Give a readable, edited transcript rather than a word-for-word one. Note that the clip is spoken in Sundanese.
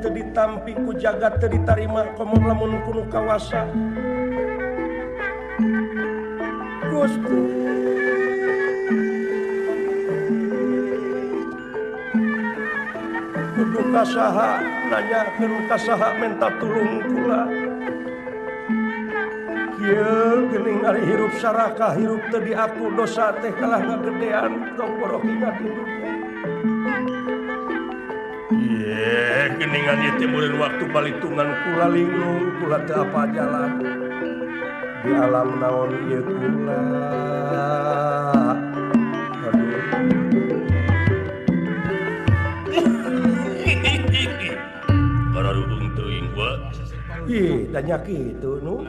teu ditampi ku jagat teu ditarima komo lamun kuno kawasa Gusti kudu kasaha nanyakeun kasaha minta tulung kula kieu geuning ari hirup saraka hirup teu di aku dosa teh kalah ngagedean tongkorokinga hidup ye geuningan ieu teh meureun waktu balitungan kula linglung kula teu apa jalan di alam naon ieu kula Ih, tanya gitu nu.